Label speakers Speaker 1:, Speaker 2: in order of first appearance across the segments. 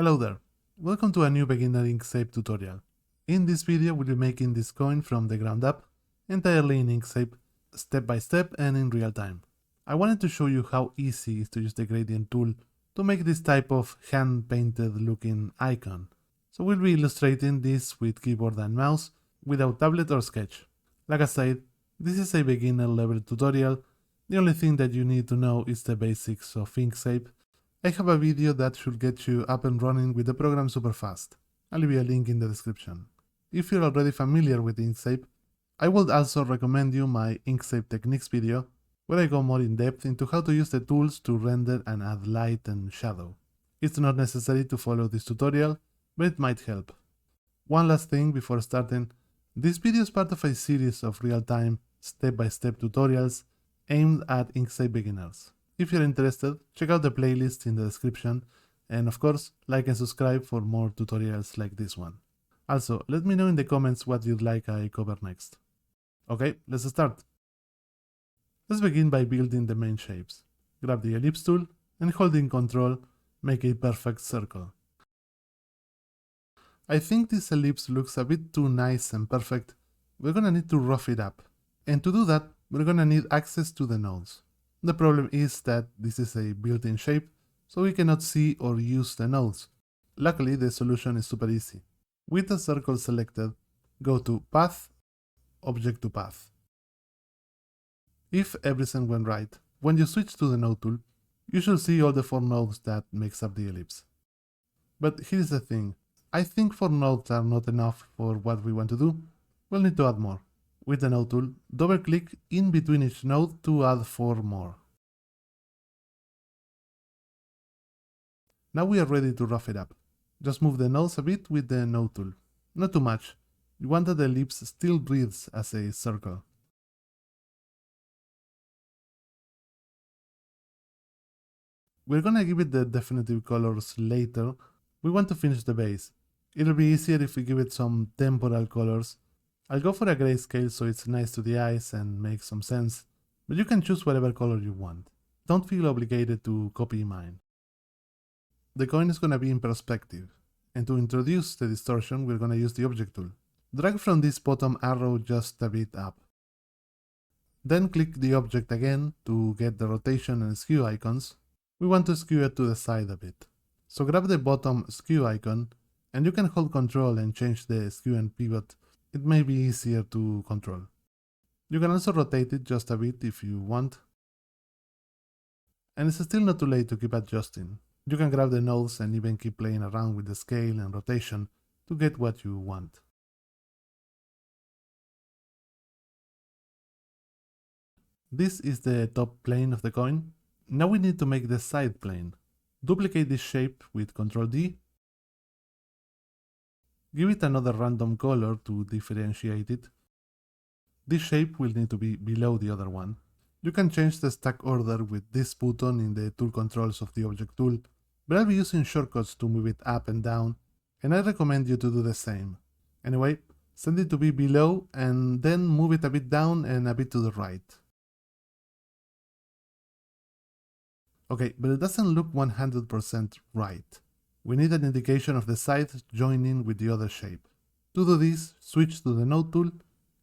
Speaker 1: Hello there, welcome to a new beginner Inkscape tutorial. In this video we'll be making this coin from the ground up, entirely in Inkscape, step by step and in real time. I wanted to show you how easy it is to use the gradient tool to make this type of hand-painted looking icon. So we'll be illustrating this with keyboard and mouse, without tablet or sketch. Like I said, this is a beginner level tutorial. The only thing that you need to know is the basics of Inkscape. I have a video that should get you up and running with the program super fast. I'll leave you a link in the description. If you're already familiar with Inkscape, I would also recommend you my Inkscape techniques video, where I go more in depth into how to use the tools to render and add light and shadow. It's not necessary to follow this tutorial, but it might help. One last thing before starting, this video is part of a series of real-time, step-by-step tutorials aimed at Inkscape beginners. If you're interested, check out the playlist in the description, and of course, like and subscribe for more tutorials like this one. Also, let me know in the comments what you'd like I cover next. Okay, let's start. Let's begin by building the main shapes. Grab the ellipse tool and holding Ctrl, make a perfect circle. I think this ellipse looks a bit too nice and perfect. We're gonna need to rough it up. And to do that, we're gonna need access to the nodes. The problem is that this is a built-in shape, so we cannot see or use the nodes. Luckily, the solution is super easy. With the circle selected, go to Path, Object to Path. If everything went right, when you switch to the node tool, you should see all the 4 nodes that makes up the ellipse. But here's the thing, I think 4 nodes are not enough for what we want to do. We'll need to add more. With the node tool, double-click in between each node to add 4 more. Now we are ready to rough it up. Just move the nodes a bit with the node tool. Not too much. You want that the ellipse still breathes as a circle. We're gonna give it the definitive colors later. We want to finish the base. It'll be easier if we give it some temporal colors. I'll go for a grayscale so it's nice to the eyes and makes some sense, but you can choose whatever color you want. Don't feel obligated to copy mine. The coin is gonna be in perspective, and to introduce the distortion we're gonna use the object tool. Drag from this bottom arrow just a bit up. Then click the object again to get the rotation and skew icons. We want to skew it to the side a bit. So grab the bottom skew icon, and you can hold Ctrl and change the skew and pivot. It may be easier to control. You can also rotate it just a bit if you want. And it's still not too late to keep adjusting. You can grab the nodes and even keep playing around with the scale and rotation to get what you want. This is the top plane of the coin. Now we need to make the side plane. Duplicate this shape with Ctrl D. Give it another random color to differentiate it. This shape will need to be below the other one. You can change the stack order with this button in the tool controls of the object tool, but I'll be using shortcuts to move it up and down, and I recommend you to do the same. Anyway, send it to be below and then move it a bit down and a bit to the right. Okay, but it doesn't look 100% right. We need an indication of the side joining with the other shape. To do this, switch to the node tool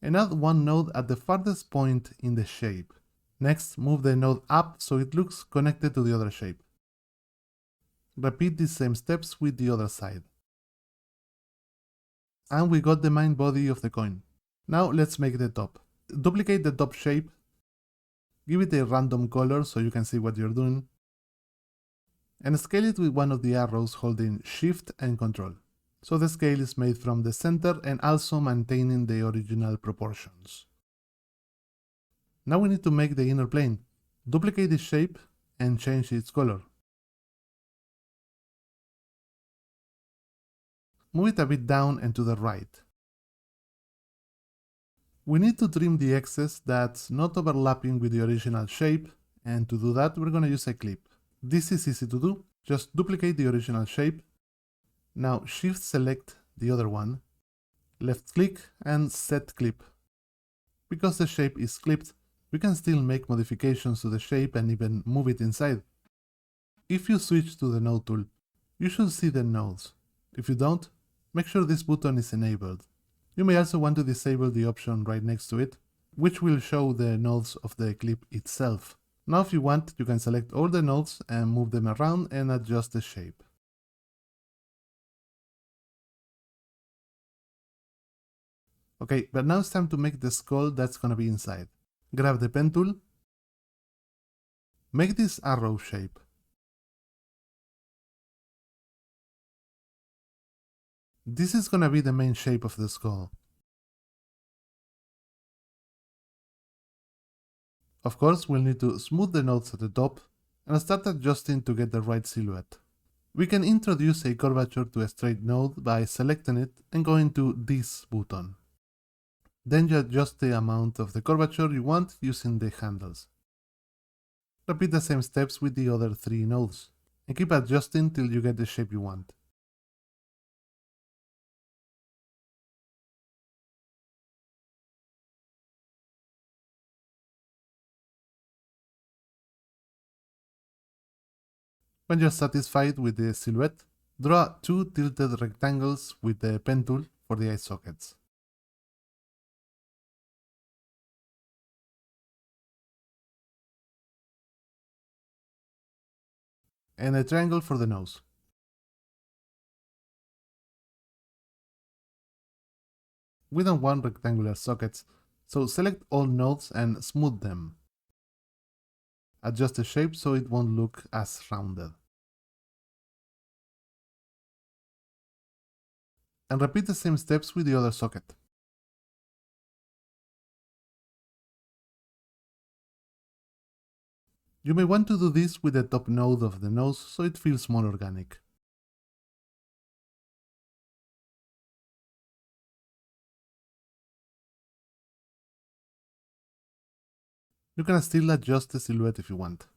Speaker 1: and add one node at the farthest point in the shape. Next, move the node up so it looks connected to the other shape. Repeat these same steps with the other side. And we got the main body of the coin. Now let's make the top. Duplicate the top shape. Give it a random color so you can see what you're doing. And scale it with one of the arrows holding Shift and Ctrl. So the scale is made from the center and also maintaining the original proportions. Now we need to make the inner plane. Duplicate this shape and change its color. Move it a bit down and to the right. We need to trim the excess that's not overlapping with the original shape, and to do that we're going to use a clip. This is easy to do, just duplicate the original shape. Now shift select the other one, left click and set clip. Because the shape is clipped, we can still make modifications to the shape and even move it inside. If you switch to the node tool, You should see the nodes. If you don't, make sure this button is enabled. You may also want to disable the option right next to it, which will show the nodes of the clip itself. Now if you want, you can select all the nodes and move them around and adjust the shape. Okay, but now it's time to make the skull that's gonna be inside. Grab the pen tool, make this arrow shape. This is gonna be the main shape of the skull. Of course, we'll need to smooth the nodes at the top and start adjusting to get the right silhouette. We can introduce a curvature to a straight node by selecting it and going to this button. Then you adjust the amount of the curvature you want using the handles. Repeat the same steps with the other 3 nodes, and keep adjusting till you get the shape you want. When you're satisfied with the silhouette, draw 2 tilted rectangles with the pen tool for the eye sockets. And a triangle for the nose. We don't want rectangular sockets, so select all nodes and smooth them. Adjust the shape so it won't look as rounded. And repeat the same steps with the other socket. You may want to do this with the top node of the nose so it feels more organic. You can still adjust the silhouette if you want.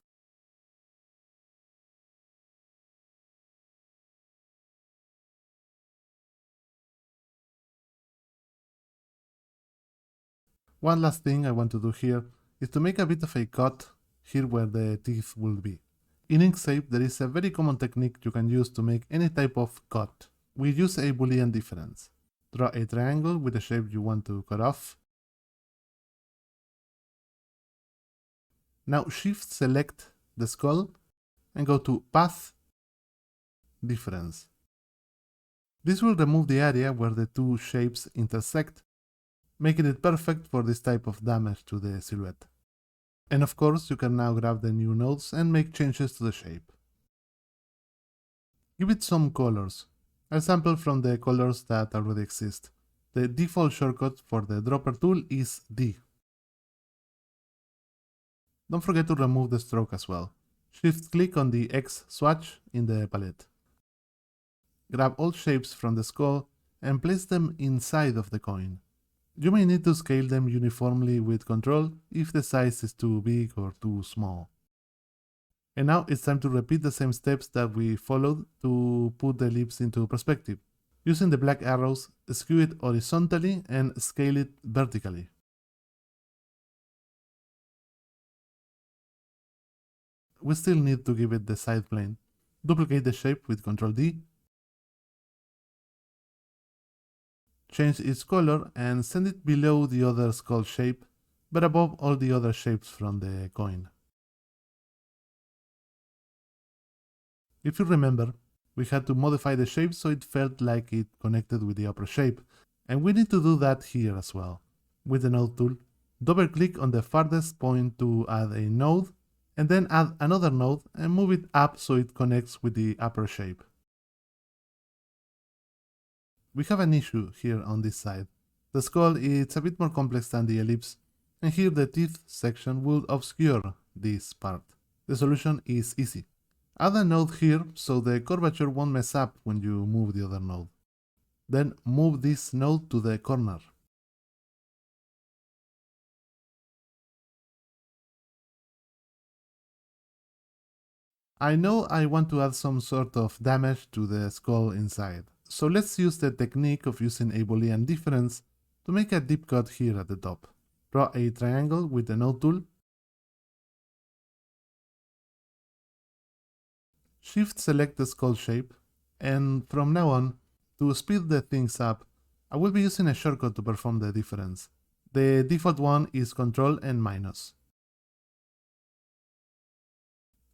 Speaker 1: One last thing I want to do here is to make a bit of a cut here where the teeth will be. In Inkscape there is a very common technique you can use to make any type of cut. We use a Boolean difference. Draw a triangle with the shape you want to cut off. Now shift select the skull and go to Path, Difference. This will remove the area where the 2 shapes intersect, making it perfect for this type of damage to the silhouette. And of course, you can now grab the new nodes and make changes to the shape. Give it some colors. I'll sample from the colors that already exist. The default shortcut for the dropper tool is D. Don't forget to remove the stroke as well. Shift-click on the X swatch in the palette. Grab all shapes from the skull and place them inside of the coin. You may need to scale them uniformly with Ctrl if the size is too big or too small. And now it's time to repeat the same steps that we followed to put the lips into perspective. Using the black arrows, skew it horizontally and scale it vertically. We still need to give it the side plane. Duplicate the shape with Ctrl D. Change its color and send it below the other skull shape, but above all the other shapes from the coin. If you remember, we had to modify the shape so it felt like it connected with the upper shape, and we need to do that here as well. With the node tool, double-click on the farthest point to add a node, and then add another node and move it up so it connects with the upper shape. We have an issue here on this side. The skull is a bit more complex than the ellipse, and here the teeth section will obscure this part. The solution is easy. Add a node here so the curvature won't mess up when you move the other node. Then move this node to the corner. I know I want to add some sort of damage to the skull inside, so let's use the technique of using a Boolean difference to make a deep cut here at the top. Draw a triangle with the node tool. Shift select the skull shape And from now on, to speed the things up, I will be using a shortcut to perform the difference. The default one is Ctrl and minus.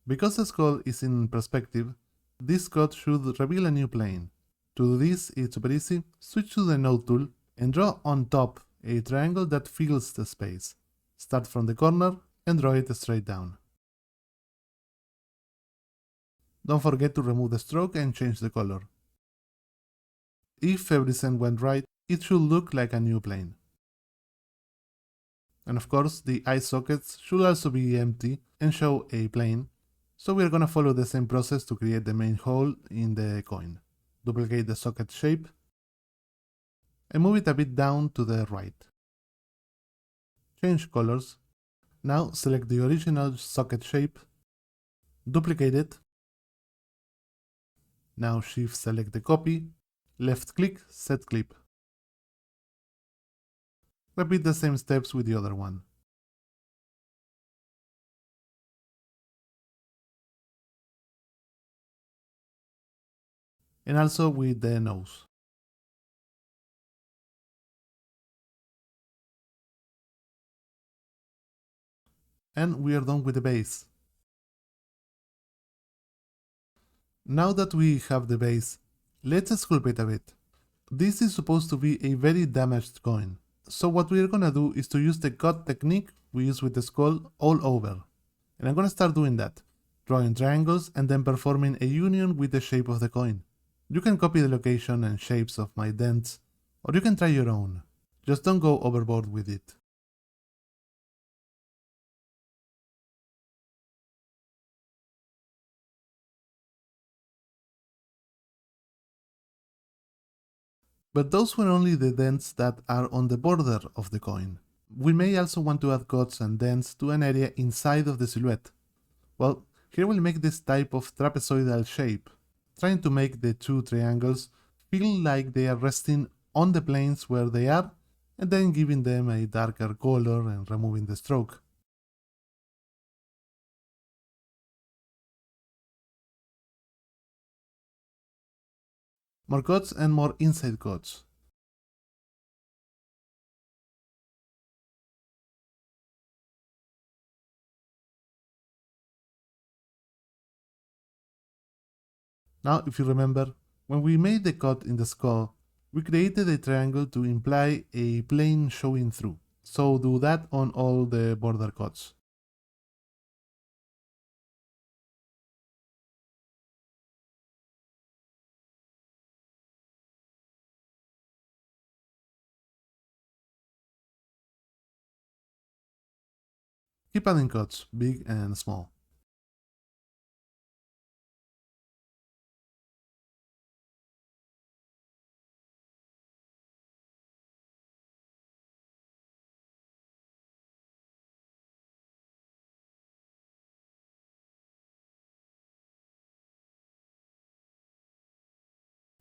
Speaker 1: Because the skull is in perspective, this cut should reveal a new plane. To do this, it's super easy. Switch to the node tool and draw on top a triangle that fills the space. Start from the corner and draw it straight down. Don't forget to remove the stroke and change the color. If everything went right, it should look like a new plane. And of course, the eye sockets should also be empty and show a plane, so we're gonna follow the same process to create the main hole in the coin. Duplicate the socket shape and move it a bit down to the right. Change colors. Now select the original socket shape, duplicate it. Now shift select the copy, left click, set clip. Repeat the same steps with the other one. And also with the nose. And we are done with the base. Now that we have the base, let's sculpt it a bit. This is supposed to be a very damaged coin. So what we're gonna do is to use the cut technique we use with the skull all over. And I'm gonna start doing that, drawing triangles and then performing a union with the shape of the coin. You can copy the location and shapes of my dents, or you can try your own. Just don't go overboard with it. But those were only the dents that are on the border of the coin. We may also want to add cuts and dents to an area inside of the silhouette. Well, here we'll make this type of trapezoidal shape, trying to make the two triangles feel like they are resting on the planes where they are, and then giving them a darker color and removing the stroke. More cuts and more inside cuts. Now, if you remember, when we made the cut in the skull, we created a triangle to imply a plane showing through. So do that on all the border cuts. Keep adding cuts, big and small.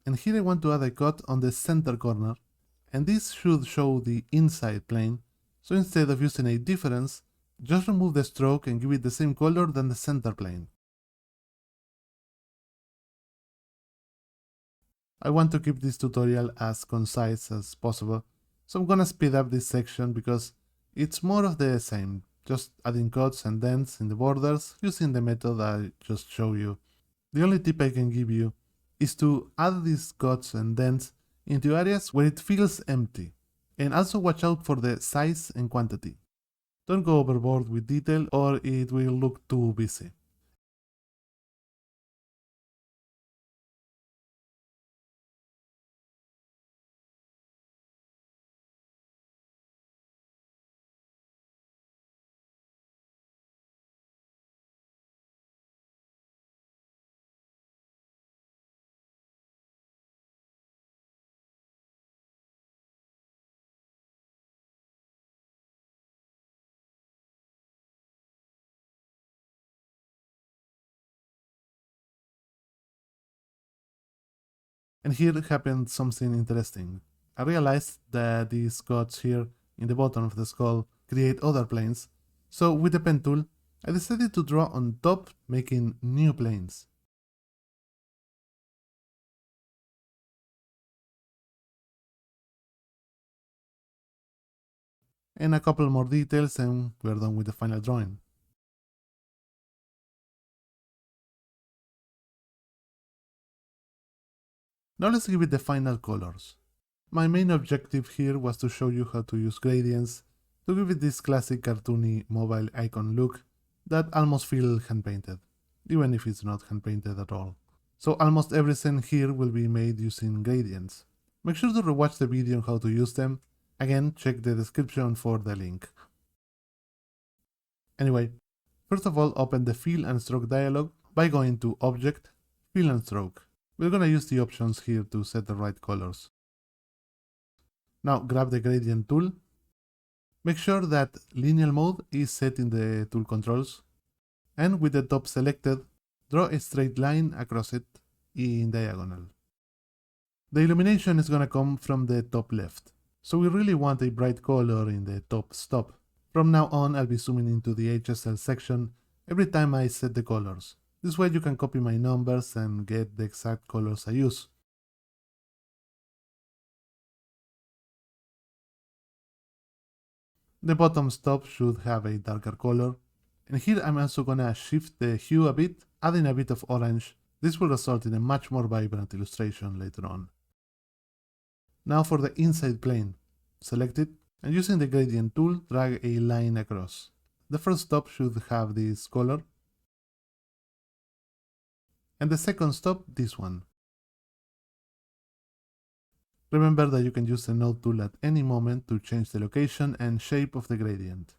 Speaker 1: And here I want to add a cut on the center corner, and this should show the inside plane, so instead of using a difference, just remove the stroke and give it the same color than the center plane. I want to keep this tutorial as concise as possible, so I'm gonna speed up this section because it's more of the same, just adding cuts and dents in the borders using the method I just showed you. The only tip I can give you is to add these cuts and dents into areas where it feels empty, and also watch out for the size and quantity. Don't go overboard with detail or it will look too busy. And here happened something interesting. I realized that these cuts here in the bottom of the skull create other planes, so with the pen tool, I decided to draw on top, making new planes. and a couple more details and we're done with the final drawing. Now let's give it the final colors. My main objective here was to show you how to use gradients to give it this classic cartoony mobile icon look that almost feels hand-painted, even if it's not hand-painted at all. So almost everything here will be made using gradients. Make sure to rewatch the video on how to use them. Again, check the description for the link. Anyway, first of all, open the Fill and Stroke dialog by going to Object, Fill and Stroke. We're gonna use the options here to set the right colors. Now grab the gradient tool. Make sure that lineal mode is set in the tool controls. And with the top selected, draw a straight line across it in diagonal. The illumination is gonna come from the top left. So we really want a bright color in the top stop. From now on, I'll be zooming into the HSL section every time I set the colors. This way you can copy my numbers and get the exact colors I use. The bottom stop should have a darker color. And here I'm also gonna shift the hue a bit, adding a bit of orange. This will result in a much more vibrant illustration later on. Now for the inside plane. Select it, and using the gradient tool, drag a line across. The first stop should have this color, and the second stop, this one. Remember that you can use the node tool at any moment to change the location and shape of the gradient.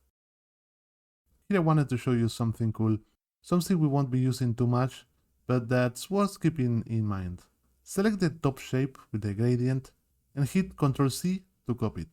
Speaker 1: Here I wanted to show you something cool, something we won't be using too much, but that's worth keeping in mind. Select the top shape with the gradient and hit Ctrl C to copy it.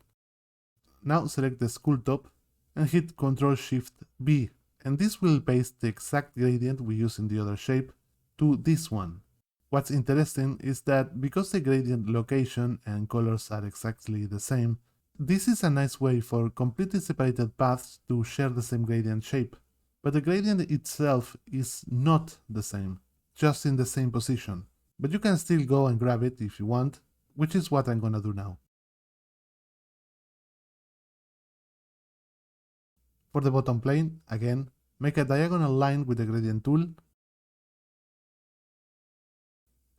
Speaker 1: Now select the skull top and hit Ctrl Shift B, and this will paste the exact gradient we use in the other shape to this one. What's interesting is that because the gradient location and colors are exactly the same, this is a nice way for completely separated paths to share the same gradient shape. But the gradient itself is not the same, just in the same position. But you can still go and grab it if you want, which is what I'm gonna do now. For the bottom plane, again, make a diagonal line with the gradient tool.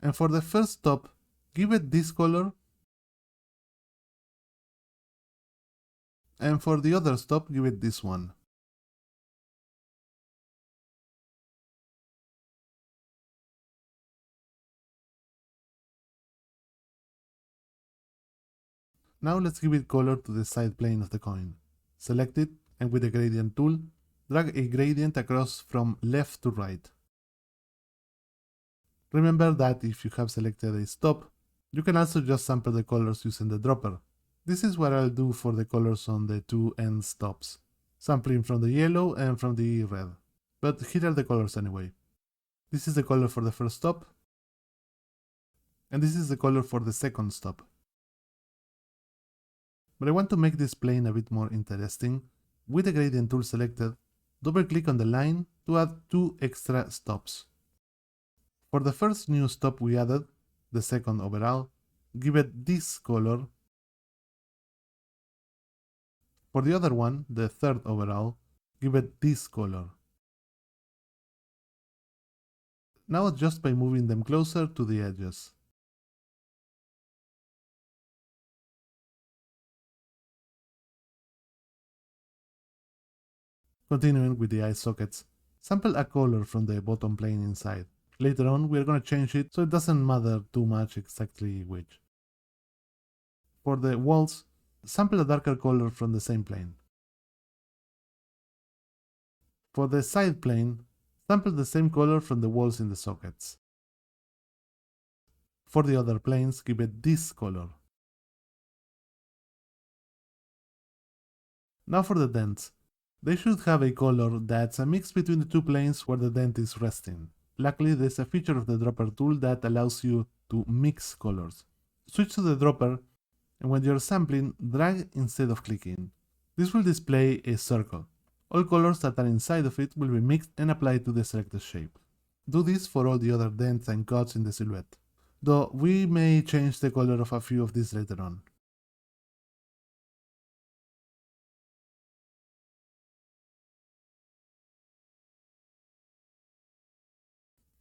Speaker 1: And for the first top, give it this color. And for the other stop, give it this one. Now let's give it color to the side plane of the coin. Select it, and with the gradient tool, drag a gradient across from left to right. Remember that if you have selected a stop, you can also just sample the colors using the dropper. This is what I'll do for the colors on the two end stops, sampling from the yellow and from the red. But here are the colors anyway. This is the color for the first stop, and this is the color for the second stop. But I want to make this plane a bit more interesting. With the gradient tool selected, double-click on the line to add two extra stops. For the first new stop we added, the second overall, give it this color. For the other one, the third overall, give it this color. Now adjust by moving them closer to the edges. Continuing with the eye sockets, sample a color from the bottom plane inside. Later on, we're gonna change it so it doesn't matter too much exactly which. For the walls, sample a darker color from the same plane. For the side plane, sample the same color from the walls in the sockets. For the other planes, give it this color. Now for the dents. They should have a color that's a mix between the two planes where the dent is resting. Luckily, there's a feature of the dropper tool that allows you to mix colors. Switch to the dropper, and when you're sampling, drag instead of clicking. This will display a circle. All colors that are inside of it will be mixed and applied to the selected shape. Do this for all the other dents and cuts in the silhouette, though we may change the color of a few of these later on.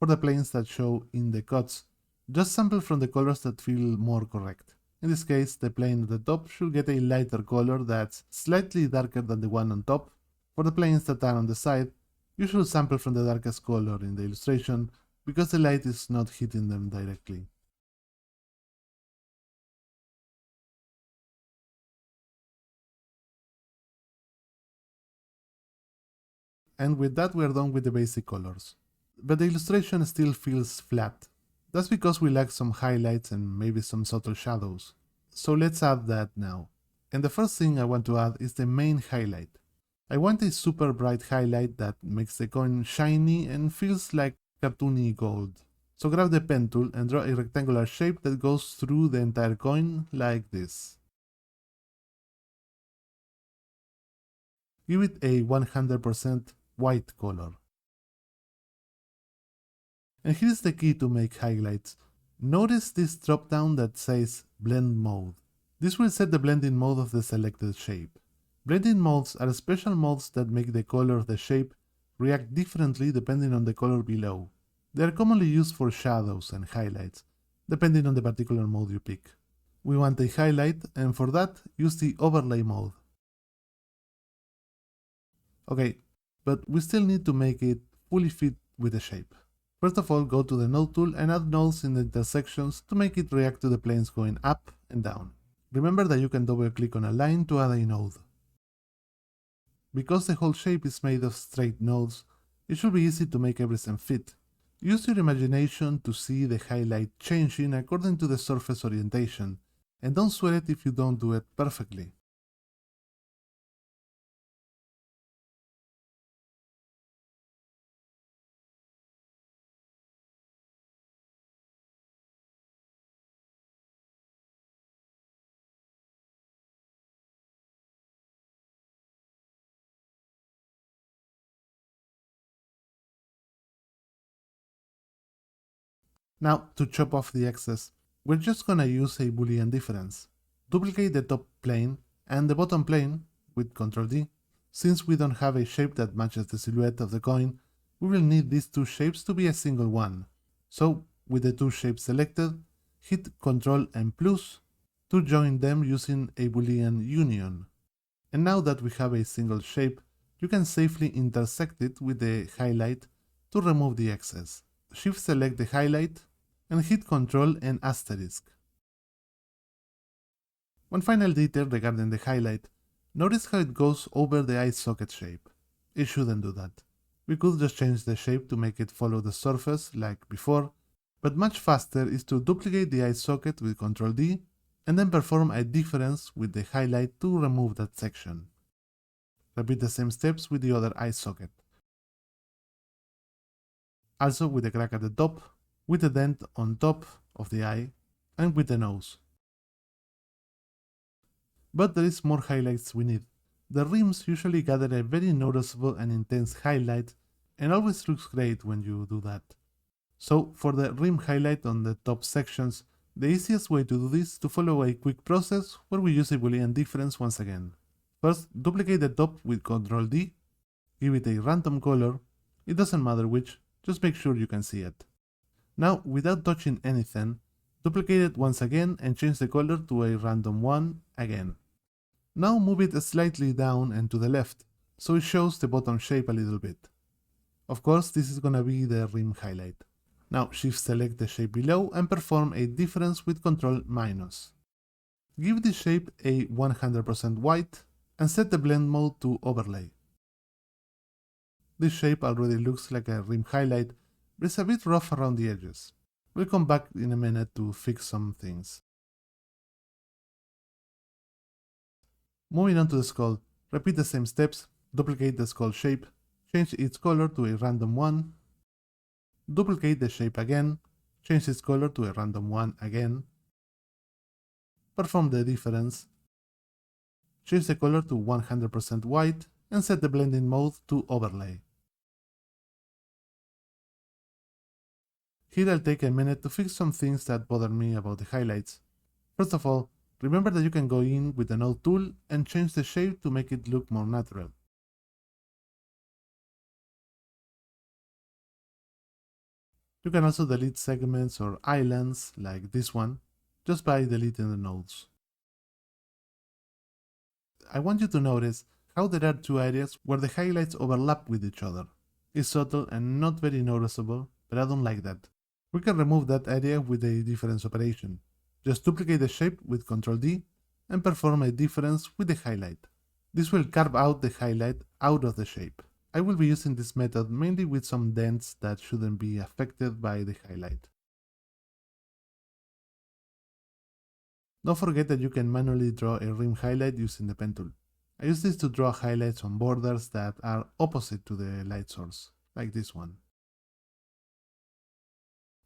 Speaker 1: For the planes that show in the cuts, just sample from the colors that feel more correct. In this case, the plane at the top should get a lighter color that's slightly darker than the one on top. For the planes that are on the side, you should sample from the darkest color in the illustration because the light is not hitting them directly. And with that we are done with the basic colors. But the illustration still feels flat. That's because we lack some highlights and maybe some subtle shadows. So let's add that now. And the first thing I want to add is the main highlight. I want a super bright highlight that makes the coin shiny and feels like cartoony gold. So grab the pen tool and draw a rectangular shape that goes through the entire coin like this. Give it a 100% white color. And here's the key to make highlights. Notice this drop down that says Blend Mode. This will set the blending mode of the selected shape. Blending modes are special modes that make the color of the shape react differently depending on the color below. They are commonly used for shadows and highlights, depending on the particular mode you pick. We want a highlight, and for that, use the overlay mode. Okay, but we still need to make it fully fit with the shape. First of all, go to the node tool and add nodes in the intersections to make it react to the planes going up and down. Remember that you can double click on a line to add a node. Because the whole shape is made of straight nodes, it should be easy to make everything fit. Use your imagination to see the highlight changing according to the surface orientation, and don't sweat it if you don't do it perfectly. Now, to chop off the excess, we're just gonna use a Boolean difference. Duplicate the top plane and the bottom plane with Ctrl D. Since we don't have a shape that matches the silhouette of the coin, we will need these two shapes to be a single one. So, with the two shapes selected, hit Ctrl and plus to join them using a Boolean union. And now that we have a single shape, you can safely intersect it with the highlight to remove the excess. Shift select the highlight and hit Ctrl and asterisk. One final detail regarding the highlight, notice how it goes over the eye socket shape. It shouldn't do that. We could just change the shape to make it follow the surface like before, but much faster is to duplicate the eye socket with Ctrl D and then perform a difference with the highlight to remove that section. Repeat the same steps with the other eye socket. Also with the crack at the top, with the dent on top of the eye, and with the nose. But there is more highlights we need. The rims usually gather a very noticeable and intense highlight, and always looks great when you do that. So for the rim highlight on the top sections, the easiest way to do this is to follow a quick process where we use a Boolean difference once again. First, duplicate the top with Ctrl D, give it a random color, it doesn't matter which, just make sure you can see it. Now, without touching anything, duplicate it once again and change the color to a random one again. Now move it slightly down and to the left, so it shows the bottom shape a little bit. Of course, this is gonna be the rim highlight. Now shift select the shape below and perform a difference with Ctrl-. Give this shape a 100% white and set the blend mode to overlay. This shape already looks like a rim highlight, but it's a bit rough around the edges. We'll come back in a minute to fix some things. Moving on to the skull, repeat the same steps, duplicate the skull shape, change its color to a random one, duplicate the shape again, change its color to a random one again, perform the difference, change the color to 100% white, and set the blending mode to overlay. Here I'll take a minute to fix some things that bother me about the highlights. First of all, remember that you can go in with the node tool and change the shape to make it look more natural. You can also delete segments or islands, like this one, just by deleting the nodes. I want you to notice how there are two areas where the highlights overlap with each other. It's subtle and not very noticeable, but I don't like that. We can remove that area with a difference operation. Just duplicate the shape with Ctrl D and perform a difference with the highlight. This will carve out the highlight out of the shape. I will be using this method mainly with some dents that shouldn't be affected by the highlight. Don't forget that you can manually draw a rim highlight using the pen tool. I use this to draw highlights on borders that are opposite to the light source, like this one.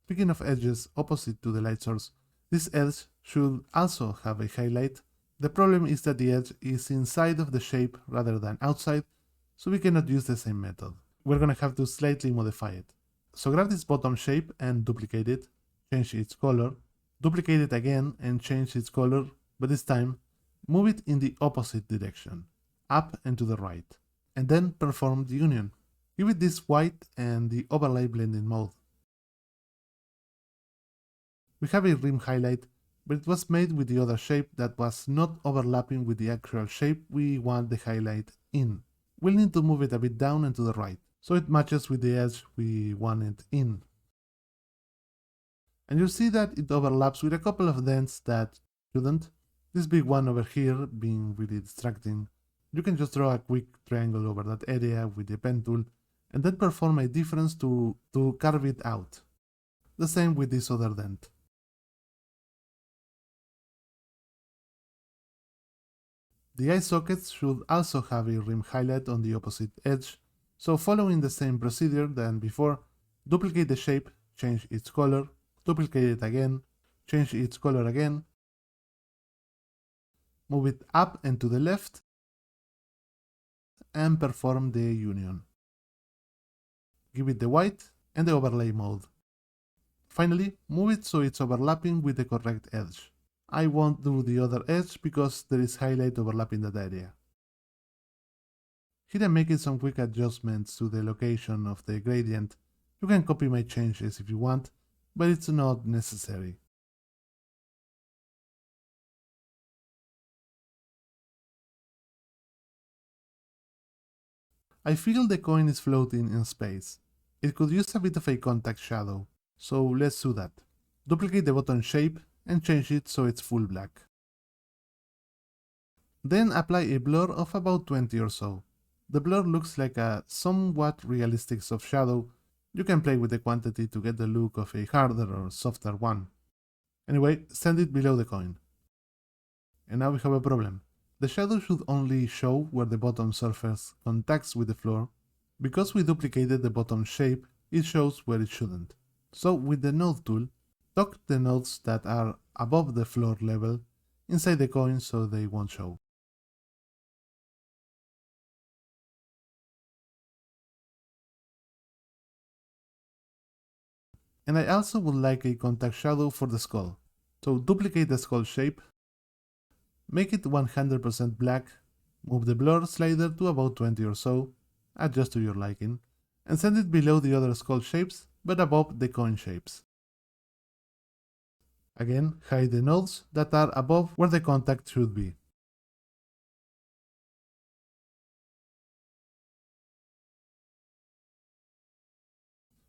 Speaker 1: Speaking of edges opposite to the light source, this edge should also have a highlight. The problem is that the edge is inside of the shape rather than outside, so we cannot use the same method. We're gonna have to slightly modify it. So grab this bottom shape and duplicate it, change its color, duplicate it again and change its color, but this time move it in the opposite direction, up and to the right, and then perform the union. Give it this white and the overlay blending mode. We have a rim highlight, but it was made with the other shape that was not overlapping with the actual shape we want the highlight in. We'll need to move it a bit down and to the right, so it matches with the edge we want it in. And you'll see that it overlaps with a couple of dents that shouldn't. This big one over here being really distracting. You can just draw a quick triangle over that area with the pen tool and then perform a difference to carve it out. The same with this other dent. The eye sockets should also have a rim highlight on the opposite edge, so following the same procedure than before, duplicate the shape, change its color, duplicate it again, change its color again, move it up and to the left, and perform the union. Give it the white and the overlay mode. Finally, move it so it's overlapping with the correct edge. I won't do the other edge because there is highlight overlapping that area. Here I'm making some quick adjustments to the location of the gradient. You can copy my changes if you want, but it's not necessary. I feel the coin is floating in space. It could use a bit of a contact shadow, so let's do that. Duplicate the bottom shape and change it so it's full black. Then apply a blur of about 20 or so. The blur looks like a somewhat realistic soft shadow. You can play with the quantity to get the look of a harder or softer one. Anyway, send it below the coin. And now we have a problem. The shadow should only show where the bottom surface contacts with the floor. Because we duplicated the bottom shape, it shows where it shouldn't. So with the node tool, tuck the nodes that are above the floor level inside the coin so they won't show. And I also would like a contact shadow for the skull. So duplicate the skull shape, make it 100% black, move the blur slider to about 20 or so, adjust to your liking, and send it below the other skull shapes but above the coin shapes. Again, hide the nodes that are above where the contact should be.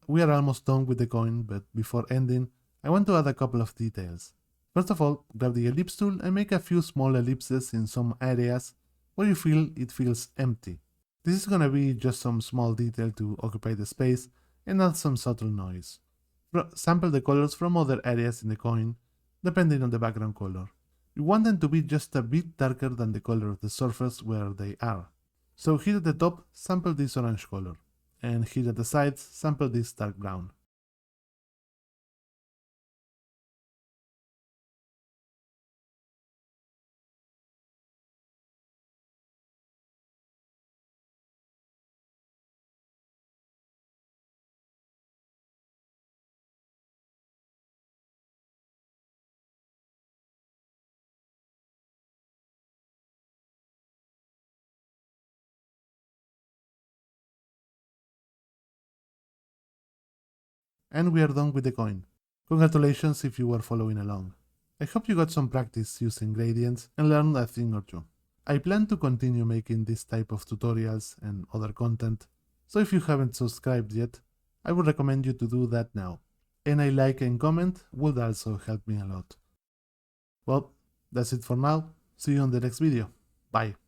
Speaker 1: We are almost done with the coin, but before ending, I want to add a couple of details. First of all, grab the ellipse tool and make a few small ellipses in some areas where you feel it feels empty. This is gonna be just some small detail to occupy the space and add some subtle noise. Sample the colors from other areas in the coin, depending on the background color. You want them to be just a bit darker than the color of the surface where they are. So here at the top, sample this orange color, and here at the sides, sample this dark brown. And we are done with the coin. Congratulations if you were following along. I hope you got some practice using gradients and learned a thing or two. I plan to continue making this type of tutorials and other content, so if you haven't subscribed yet, I would recommend you to do that now. And a like and comment would also help me a lot. Well, that's it for now. See you on the next video. Bye.